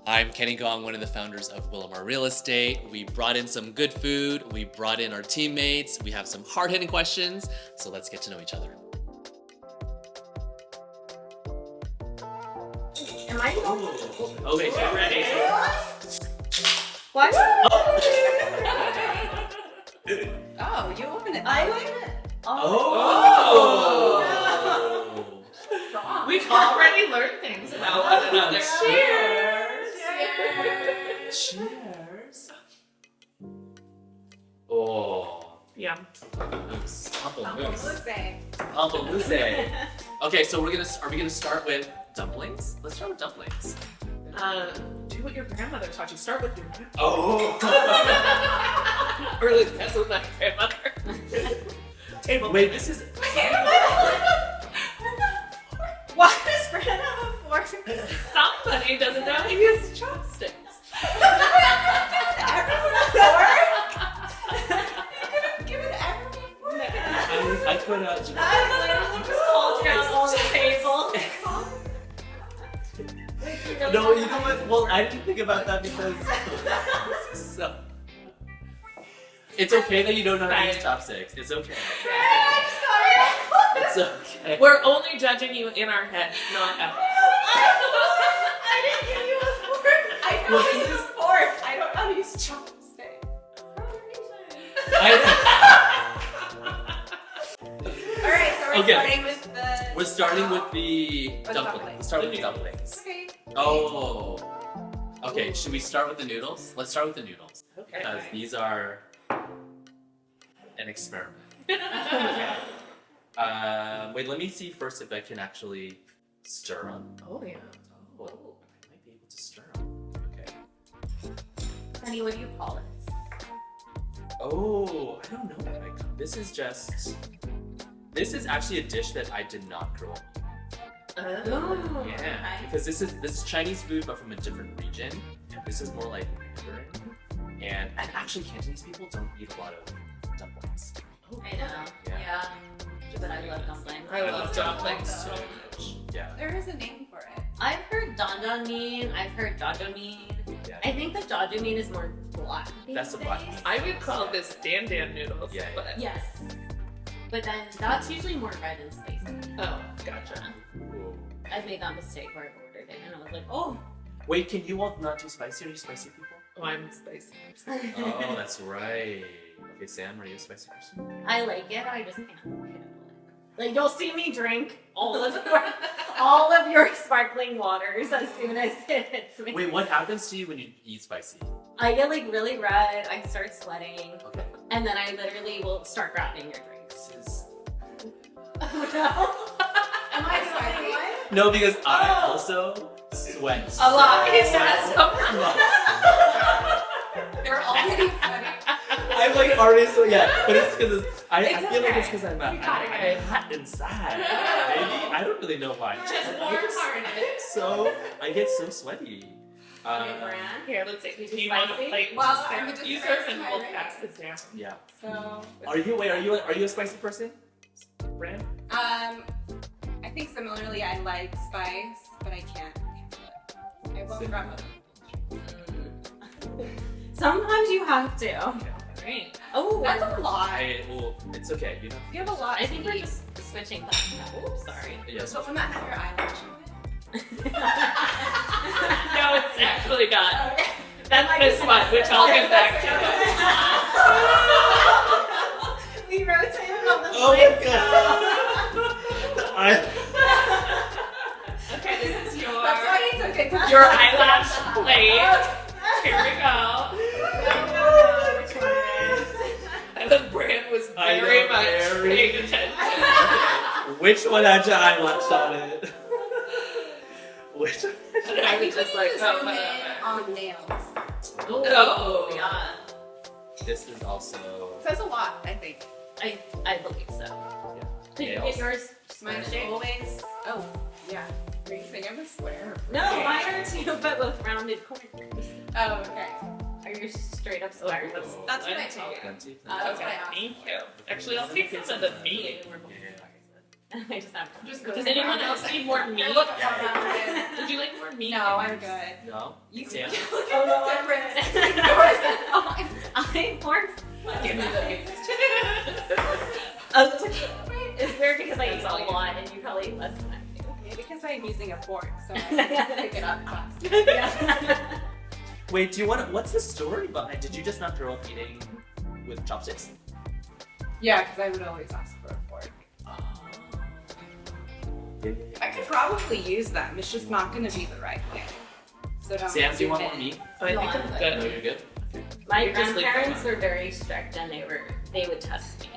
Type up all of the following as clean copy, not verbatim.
I'm Kenny Gong, one of the founders of Willamar Real Estate. We brought in some good food, we brought in our teammates, we have some hard-hitting questions, so let's get to know each other. Am I Okay, get ready. What? Oh, you open it. I open it. Oh! We've already learned things about one another. Cheers! Cheers! Oh. Yeah. Pamplemousse. Pamplemousse. Pamplemousse. Okay, so are we gonna start with dumplings? Let's start with dumplings. Do what your grandmother taught you. Start with your grandmother. Oh! Or at least that's what my grandmother. Table. Wait, this is... Why does Bran have a fork? Somebody doesn't know how to use chopsticks. Everyone a fork? You could have given everyone a fork. I could have... I literally just called down all the table. No, you know what? Well, I didn't think about that because... so... It's okay that you don't know how to use chopsticks. It's okay. It's okay. We're only judging you in our head, not out. I didn't give you a fork. I know how to use a fork. I don't know how to use chopsticks. Alright, so we're starting with the... We're starting with the dumplings. Let's start with the dumplings. Okay. Oh. Okay, should we start with the noodles? Let's start with the noodles. Okay. Because these are an experiment. Wait, let me see first if I can actually stir them. Oh, yeah. Oh, I might be able to stir them. Okay. Honey, what do you call this? Oh, I don't know what I call this. This is actually a dish that I did not grow up eating. Oh. Yeah, because this is Chinese food, but from a different region. And this is more like Mandarin. And actually, Cantonese people don't eat a lot of dumplings. I know. Yeah. But I love dumplings. I love dumplings so much. Yeah. There is a name for it. I've heard dandamin, I've heard jajamin. Yeah. I think the jajamin is more black. That's the black. I would call this dan noodles. Yeah, But... Yes. But then that's usually more red and spicy. Oh, gotcha. Ooh. I've made that mistake where I ordered it and I was like, oh. Wait, can you all not do spicy? Are you spicy people? Oh, I'm spicy. Oh, that's right. Okay, Sam, are you a spicy person? I like it, I just can't handle it. Like you'll see me drink all of your sparkling waters as soon as it hits me. Wait, what happens to you when you eat spicy? I get like really red, I start sweating, Okay. and then I literally will start grabbing your drinks. This is... Oh no. Am I spicy? No, because I also sweat. A lot. He says They're already sweating. I'm like already so but it's because I feel like okay. it's because I'm You got it. I'm hot inside. Maybe I don't really know why. Just I warm I get so sweaty. Bran. Here, let's see. Do you Spicy? want a plate? Well, Just I'm just use very this and we'll tired. pass this down. Yeah. So. Are you a spicy person? Bran? I think similarly I like spice, but I can't handle it. I won't grab it. Sometimes you have to. Alright. Oh, That's a lot. It's okay. You know. You have a lot. I think we're just switching things now. Oops, sorry. Yes. So will not have your eyelash on No, it's actually not. it. Okay. That's this one, which I'll get back to. We rotated on the Oh my plate. God. Okay, this is your That's why it's okay. your eyelash plate. Here we go. And then Bran was very much paying attention. Which one had your eyelash on it? Which one? And I was just like, zoom oh, in on nails. oh, Yeah, This is also. Says a lot, I think. I believe so. Did you Nails. get yours? Mine is always. Oh, yeah. Are you saying I'm a square? No, mine are too, but with rounded corners. Oh, okay. Are you straight up square? Oh, That's what I plenty. take. Plenty. That's Okay, what I asked. thank you. Actually, I'll take some of the meat. Yeah. I just have. Does anyone else need more meat? Would you like more meat? No, I'm good. No? You Damn. look Oh, no, at I'm the difference. Yours and mine. I'm more. Give me the meat. It's weird because I eat a lot and you probably eat less than I do. Maybe because I'm using a fork, so I can pick it up fast. Yeah. Wait, do you want to, what's the story behind, did you just not grow up eating with chopsticks? Yeah, because I would always ask for a fork. I could probably use them. It's just not going to be the right way. So don't Sam, do you want zoom more in. meat? I think I'm No, good. you're good? My You just leave grandparents them were very strict and they would test me.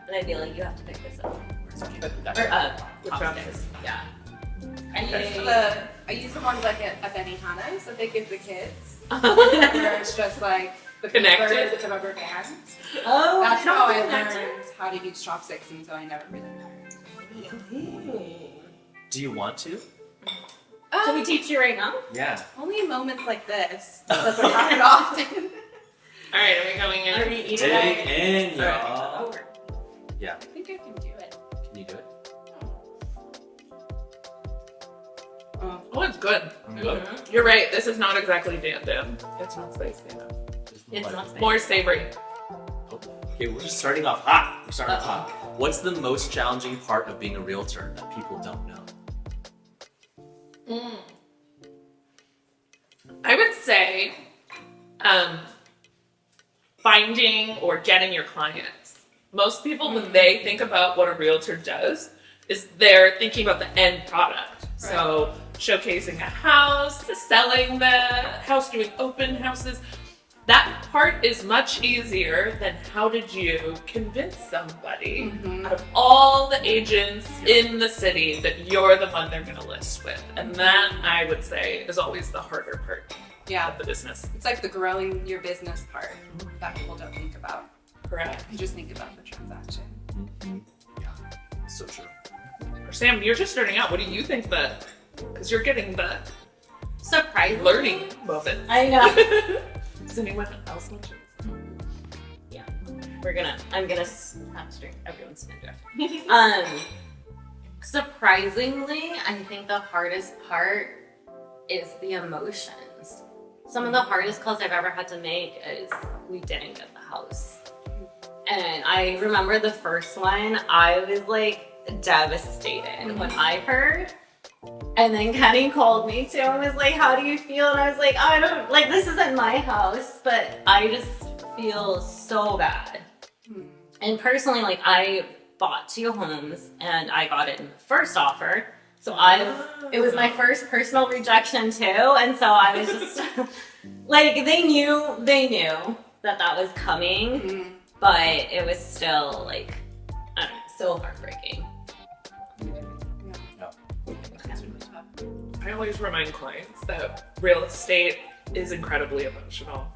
And I'd be like, you have to pick this up. Or chopsticks. Yeah. I use the ones like at Benihana's that they give the kids. Where it's just like the Connected. paper with the rubber band. Oh, That's they don't how do I that learned how to use chopsticks, and so I never really learned. Do you want to? Should we teach you right now? Yeah. Only in moments like this. Doesn't happen often. All right, are we going in? Are we eating Dig it? in, y'all. Oh, Yeah. I think I can do it. Can you do it? Oh, it's good. You're right. This is not exactly Dan. It's not spicy enough. it's not spicy. More savory. Okay, we're just starting off hot. We're starting off hot. What's the most challenging part of being a realtor that people don't know? I would say finding or getting your clients. Most people, when they think about what a realtor does, is they're thinking about the end product. So showcasing a house, selling the house, doing open houses. That part is much easier than how did you convince somebody out of all the agents in the city that you're the one they're going to list with. And that, I would say, is always the harder part Yeah. of the business. It's like the growing your business part that people don't think about. Correct. You just think about the transaction. Yeah. So true. Sam, you're just starting out. What do you think that? Because you're getting the Surprisingly. learning moment. I know. Does anyone else want to? Yeah. I'm gonna have to drink everyone's spin. Surprisingly, I think the hardest part is the emotions. Some of the hardest calls I've ever had to make is we didn't get the house. And I remember the first one, I was like devastated when I heard. And then Kenny called me too and was like, how do you feel? And I was like, I don't, like, this isn't my house, but I just feel so bad. And personally, like, I bought 2 homes and I got it in the first offer. So it was my first personal rejection too. And so I was just like, they knew that was coming, but it was still like, I don't know, so heartbreaking. I always remind clients that real estate is incredibly emotional.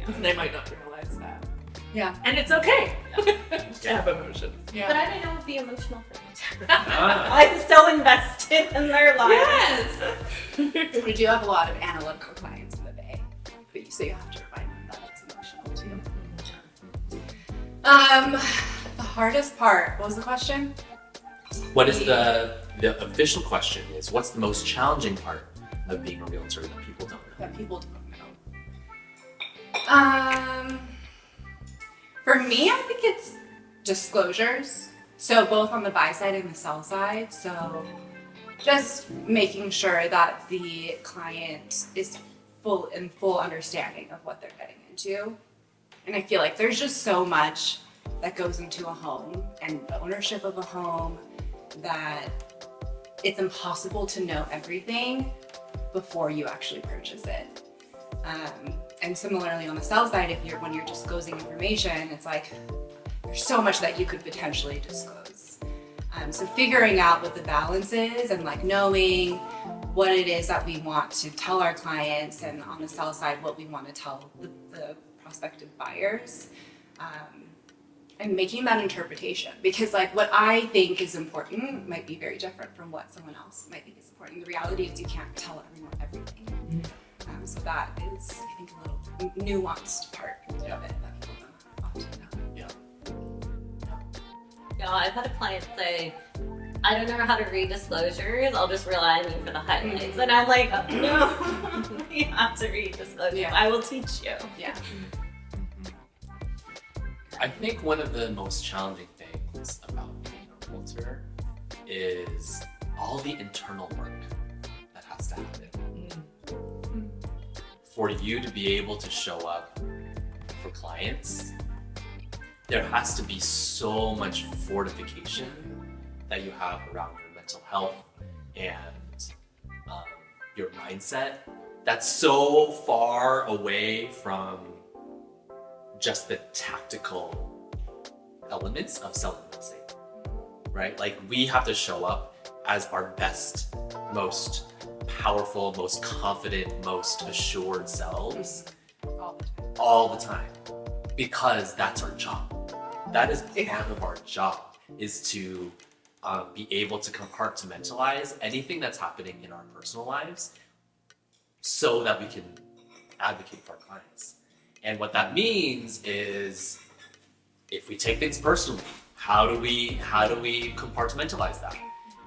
And they might not realize that. Yeah. And it's okay to have emotions. But I didn't know it would be emotional for me. Ah. I'm so invested in their lives. Yes! We do have a lot of analytical clients in the Bay, so you have to remind them that it's emotional too. The hardest part, what was the question? What is the official question is, what's the most challenging part of being a realtor that people don't know? That people don't know. For me, I think it's disclosures. So both on the buy side and the sell side. So just making sure that the client is in full understanding of what they're getting into. And I feel like there's just so much that goes into a home and the ownership of a home that it's impossible to know everything before you actually purchase it. And similarly on the sell side, when you're disclosing information, it's like there's so much that you could potentially disclose. So figuring out what the balance is and like knowing what it is that we want to tell our clients, and on the sell side, what we want to tell the prospective buyers. And making that interpretation, because like what I think is important might be very different from what someone else might think is important. The reality is you can't tell everyone everything. So that is, I think, a little nuanced part of it that people don't often know. Yeah. Yeah, I've had a client say, I don't know how to read disclosures. I'll just rely on you for the highlights. And I'm like, no, you have to read disclosures. Yeah. I will teach you. Yeah. I think one of the most challenging things about being a realtor is all the internal work that has to happen. For you to be able to show up for clients, there has to be so much fortification that you have around your mental health and your mindset that's so far away from just the tactical elements of selling real estate, right? Like we have to show up as our best, most powerful, most confident, most assured selves all the time, because that's our job. That is part of our job, is to be able to compartmentalize anything that's happening in our personal lives so that we can advocate for our clients. And what that means is, if we take things personally, how do we compartmentalize that?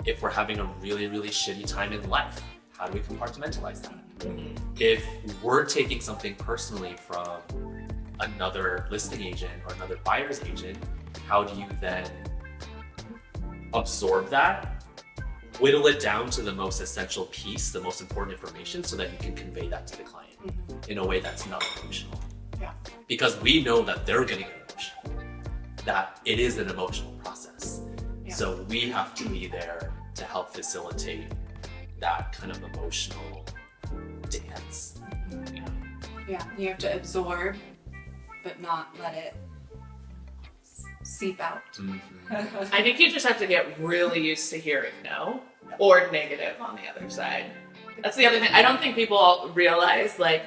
If we're having a really, really shitty time in life, how do we compartmentalize that? If we're taking something personally from another listing agent or another buyer's agent, how do you then absorb that, whittle it down to the most essential piece, the most important information, so that you can convey that to the client in a way that's not emotional? Yeah. Because we know that they're getting emotional, that it is an emotional process. Yeah. So we have to be there to help facilitate that kind of emotional dance. Yeah, you have to absorb, but not let it seep out. I think you just have to get really used to hearing no or negative on the other side. That's the other thing. I don't think people realize, like,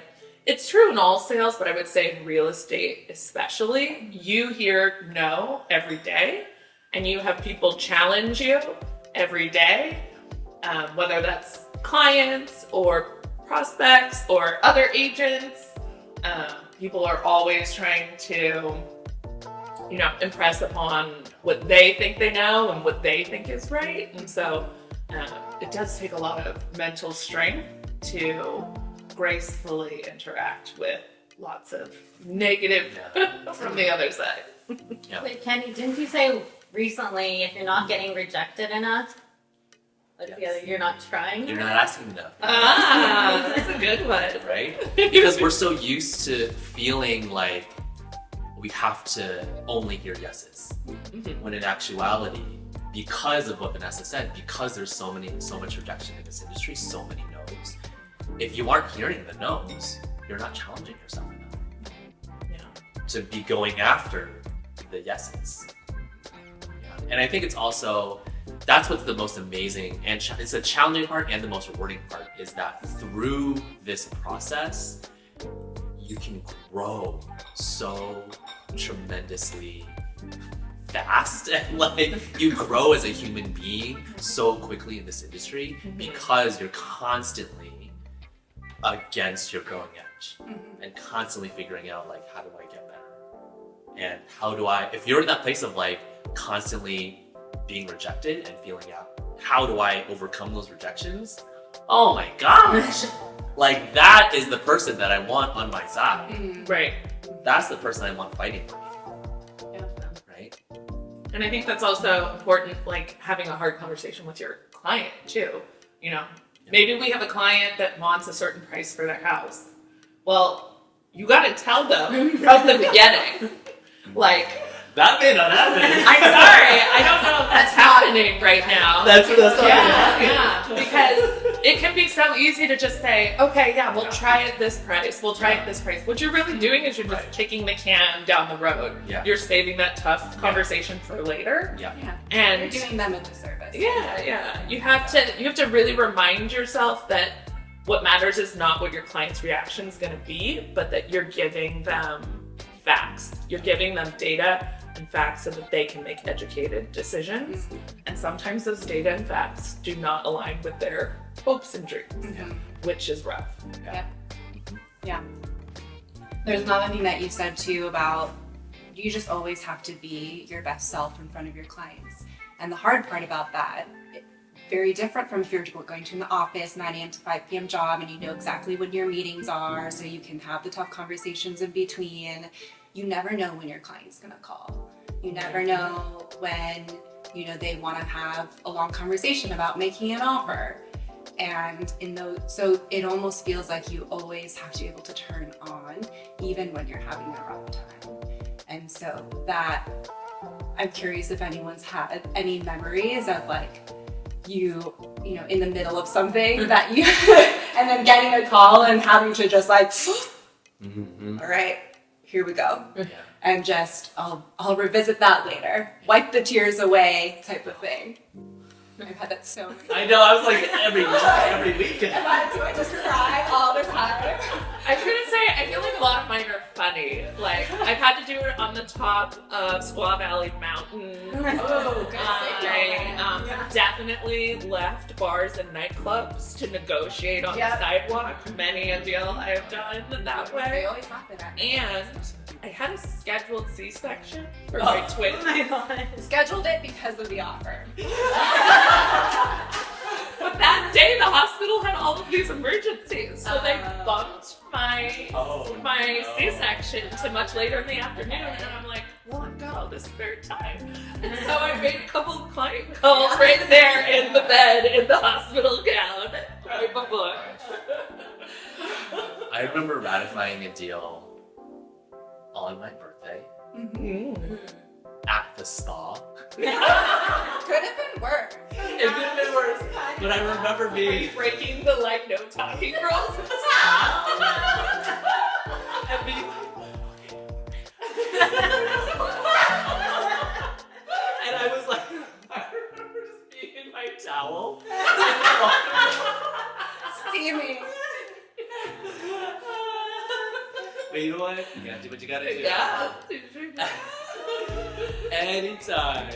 it's true in all sales, but I would say in real estate especially, you hear no every day, and you have people challenge you every day, whether that's clients or prospects or other agents. People are always trying to, impress upon what they think they know and what they think is right. And so it does take a lot of mental strength to gracefully interact with lots of negative from the other side. Wait, Kenny, didn't you say recently if you're not getting rejected enough, you're not trying? You're not asking enough. That's a good one. Right? Because we're so used to feeling like we have to only hear yeses. When in actuality, because of what Vanessa said, because there's so much rejection in this industry, so many no's, if you aren't hearing the no's, you're not challenging yourself enough to be going after the yeses. And I think it's also, that's what's the most amazing, and it's the challenging part and the most rewarding part, is that through this process, you can grow so tremendously fast, and like you grow as a human being so quickly in this industry because you're constantly against your growing edge and constantly figuring out, like, how do I get better? And how do I, if you're in that place of like constantly being rejected and feeling out, how do I overcome those rejections? Oh my gosh. Like, that is the person that I want on my side. Right. That's the person I want fighting for me. Right? And I think that's also important, like having a hard conversation with your client too. Maybe we have a client that wants a certain price for their house. Well, you got to tell them from the beginning, like, that may not happen. I'm sorry, I don't know if that's happening right now. That's Yeah, because it can be so easy to just say, okay, yeah, we'll try it this price. We'll try it this price. What you're really doing is you're just kicking the can down the road. Yeah. You're saving that tough conversation for later. Yeah. And You're doing them a disservice. yeah. You have to really remind yourself that what matters is not what your client's reaction is going to be, but that you're giving them facts. You're giving them data and facts so that they can make educated decisions. And sometimes those data and facts do not align with their hopes and dreams, which is rough. Yeah. There's another thing that you said too about you just always have to be your best self in front of your clients. And the hard part about that, very different from if you're going to an office 9 a.m. to 5 p.m. job and you know exactly when your meetings are, so you can have the tough conversations in between. You never know when your client's gonna call. You never know when, you know, they want to have a long conversation about making an offer. And so it almost feels like you always have to be able to turn on, even when you're having a rough time. And so that, I'm curious if anyone's had any memories of like you know, in the middle of something that you, and then getting a call and having to just like, all right, here we go. Yeah. And just, I'll revisit that later. Wipe the tears away type of thing. I've had that so many times. I know, I was like every weekend. Do I just cry all the time? I was gonna say, I feel like a lot of mine are funny. Like, I've had to do it on the top of Squaw Valley Mountain. Oh, good. I definitely left bars and nightclubs to negotiate on the sidewalk. Many a deal I have done that They way. always happen at me. And I had a scheduled C-section for my twins. Scheduled it because of the offer. But that day, the hospital had all of these emergencies, so they bumped my C-section to much later in the afternoon, and I'm like, well, go, this is third time. And so I made a couple of client calls right there in the bed in the hospital gown right before. I remember ratifying a deal on my birthday at the spa. Could have been worse. It could have been worse, but I remember being Breaking the like no talking rules. and being and I was like, I remember just being in my towel. Steaming. But you know what? You gotta do what you gotta do. Yeah. Anytime